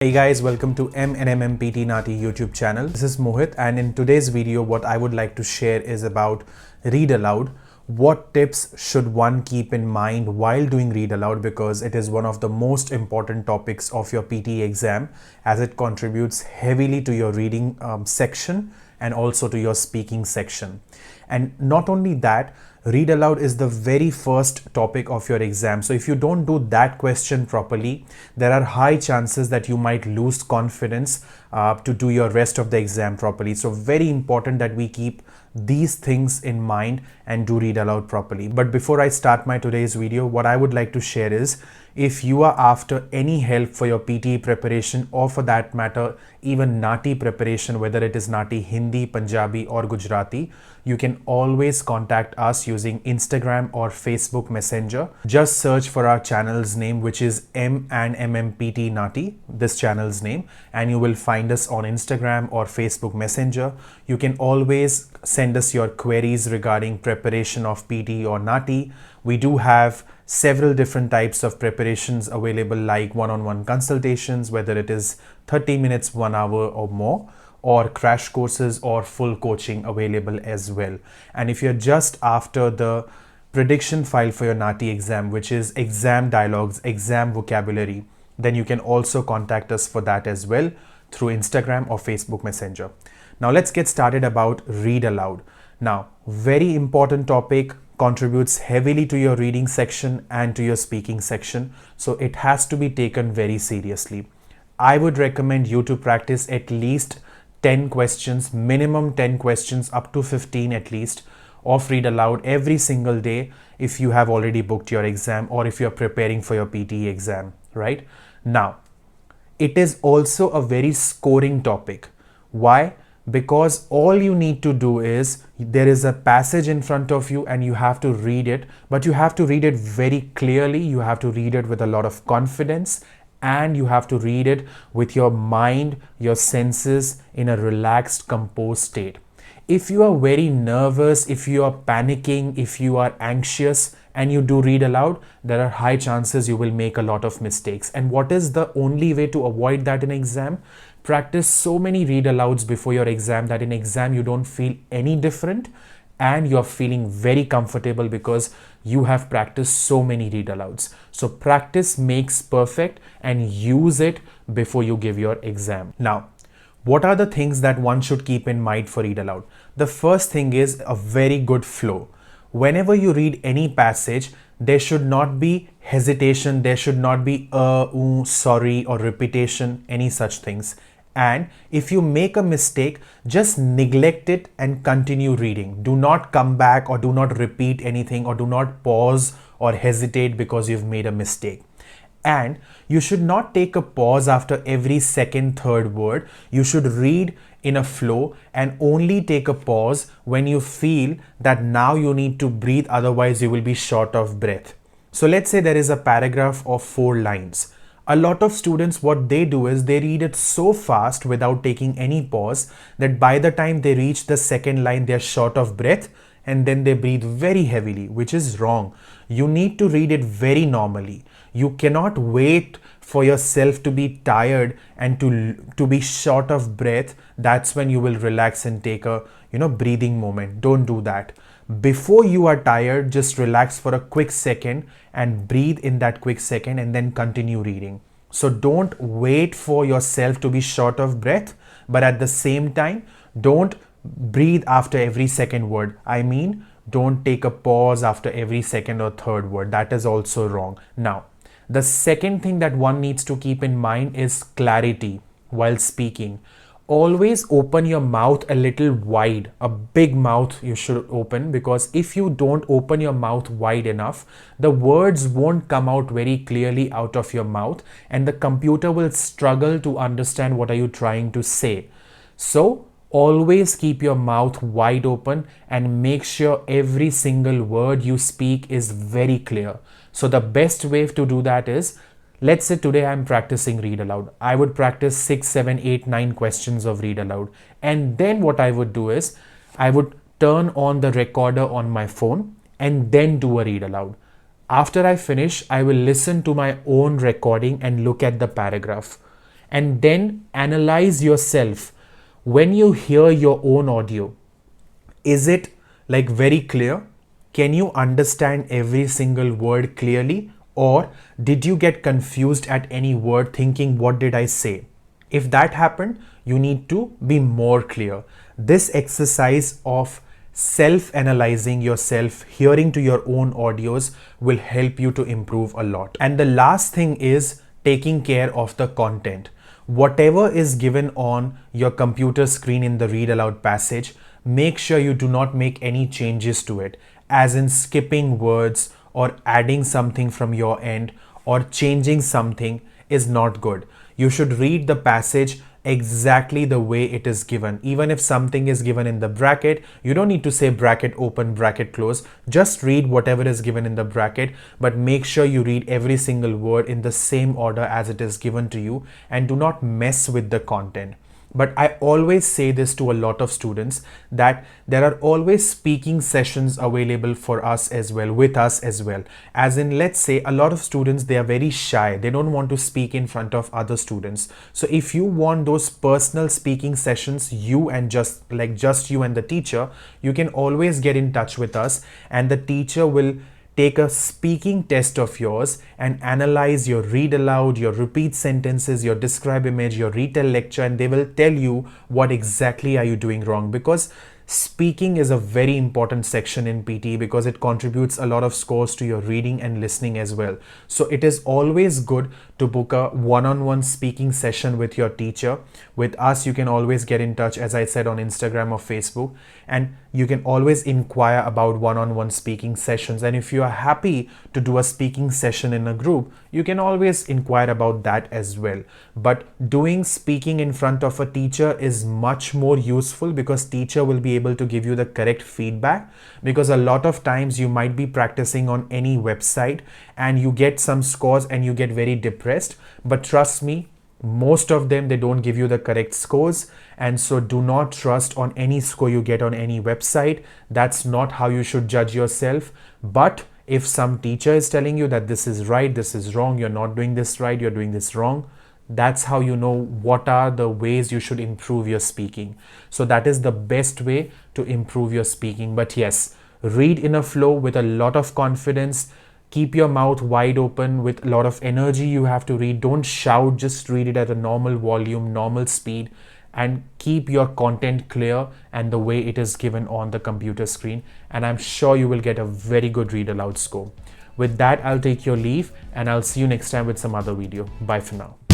Hey guys, welcome to MNMMPT NAATI YouTube channel. This is Mohit, and in today's video what I would like to share is about Read Aloud. What tips should one keep in mind while doing Read Aloud, because it is one of the most important topics of your PTE exam, as it contributes heavily to your reading section and also to your speaking section. And not only that, Read Aloud is the very first topic of your exam. So if you don't do that question properly, there are high chances that you might lose confidence to do your rest of the exam properly. So very important that we keep these things in mind and do Read Aloud properly. But before I start my today's video, what I would like to share is, if you are after any help for your PTE preparation, or for that matter even NAATI preparation, whether it is NAATI Hindi, Punjabi or Gujarati, you can always contact us using Instagram or Facebook Messenger. Just search for our channel's name, which is M&MMPT NAATI, this channel's name, and you will find us on Instagram or Facebook Messenger. You can always send us your queries regarding preparation of PTE or NAATI. We do have several different types of preparations available, like one-on-one consultations, whether it is 30 minutes, 1 hour or more, or crash courses or full coaching available as well. And if you're just after the prediction file for your NAATI exam, which is exam dialogues, exam vocabulary, then you can also contact us for that as well through Instagram or Facebook Messenger. Now let's get started about Read Aloud. Now, very important topic, contributes heavily to your reading section and to your speaking section, so it has to be taken very seriously. I would recommend you to practice at least 10 questions, minimum 10 questions, up to 15 at least, of Read Aloud every single day if you have already booked your exam, or if you're preparing for your PTE exam, right? Now, it is also a very scoring topic. Why? Because all you need to do is, there is a passage in front of you and you have to read it, but you have to read it very clearly. You have to read it with a lot of confidence, and you have to read it with your mind, your senses in a relaxed, composed state. If you are very nervous, if you are panicking, if you are anxious and you do Read Aloud, there are high chances you will make a lot of mistakes. And what is the only way to avoid that in exam? Practice so many Read Alouds before your exam that in exam you don't feel any different and you're feeling very comfortable because you have practiced so many Read Alouds. So practice makes perfect, and use it before you give your exam. Now, what are the things that one should keep in mind for Read Aloud? The first thing is a very good flow. Whenever you read any passage, there should not be hesitation, there should not be sorry or repetition, any such things. And if you make a mistake, just neglect it and continue reading. Do not come back, or do not repeat anything, or do not pause or hesitate because you've made a mistake. And you should not take a pause after every second, third word. You should read in a flow and only take a pause when you feel that now you need to breathe, otherwise you will be short of breath. So let's say there is a paragraph of 4 lines. A lot of students, what they do is they read it so fast without taking any pause that by the time they reach the second line, they're short of breath, and then they breathe very heavily, which is wrong. You need to read it very normally. You cannot wait for yourself to be tired and to be short of breath. That's when you will relax and take a breathing moment. Don't do that. Before you are tired, just relax for a quick second and breathe in that quick second, and then continue reading. So don't wait for yourself to be short of breath, but at the same time, don't breathe after every second word. I mean, don't take a pause after every second or third word. That is also wrong. Now, the second thing that one needs to keep in mind is clarity while speaking. Always open your mouth a little wide. A big mouth you should open, because if you don't open your mouth wide enough, the words won't come out very clearly out of your mouth, and the computer will struggle to understand what are you trying to say. So always keep your mouth wide open and make sure every single word you speak is very clear. So the best way to do that is, let's say today I'm practicing Read Aloud. I would practice 6, 7, 8, 9 questions of Read Aloud. And then what I would do is, I would turn on the recorder on my phone and then do a Read Aloud. After I finish, I will listen to my own recording and look at the paragraph. and then analyze yourself. When you hear your own audio, is it like very clear? Can you understand every single word clearly? Or did you get confused at any word thinking, what did I say? If that happened, you need to be more clear. This exercise of self-analyzing yourself, hearing to your own audios will help you to improve a lot. And the last thing is taking care of the content. Whatever is given on your computer screen in the read aloud passage, make sure you do not make any changes to it, as in skipping words or adding something from your end or changing something is not good. You should read the passage exactly the way it is given. Even if something is given in the bracket, you don't need to say bracket open, bracket close. Just read whatever is given in the bracket, but make sure you read every single word in the same order as it is given to you, and do not mess with the content. But I always say this to a lot of students, that there are always speaking sessions available for us as well, with us as well. As in, let's say a lot of students, they are very shy. They don't want to speak in front of other students. So if you want those personal speaking sessions, you and just you and the teacher, you can always get in touch with us, and the teacher will take a speaking test of yours and analyze your read aloud, your repeat sentences, your describe image, your retell lecture, and they will tell you what exactly are you doing wrong. Because speaking is a very important section in PTE, because it contributes a lot of scores to your reading and listening as well. So it is always good to book a one-on-one speaking session with your teacher. With us, you can always get in touch, as I said, on Instagram or Facebook, and you can always inquire about one-on-one speaking sessions. And if you are happy to do a speaking session in a group, you can always inquire about that as well. But doing speaking in front of a teacher is much more useful, because teacher will be able to give you the correct feedback. Because a lot of times you might be practicing on any website and you get some scores and you get very depressed, but trust me, most of them, they don't give you the correct scores. And so do not trust on any score you get on any website. That's not how you should judge yourself. But if some teacher is telling you that this is right, this is wrong, you're not doing this right, you're doing this wrong, that's how you know what are the ways you should improve your speaking. So that is the best way to improve your speaking. But yes, read in a flow with a lot of confidence. Keep your mouth wide open with a lot of energy. You have to read. Don't shout, just read it at a normal volume, normal speed, and keep your content clear and the way it is given on the computer screen. And I'm sure you will get a very good read aloud score. With that, I'll take your leave, and I'll see you next time with some other video. Bye for now.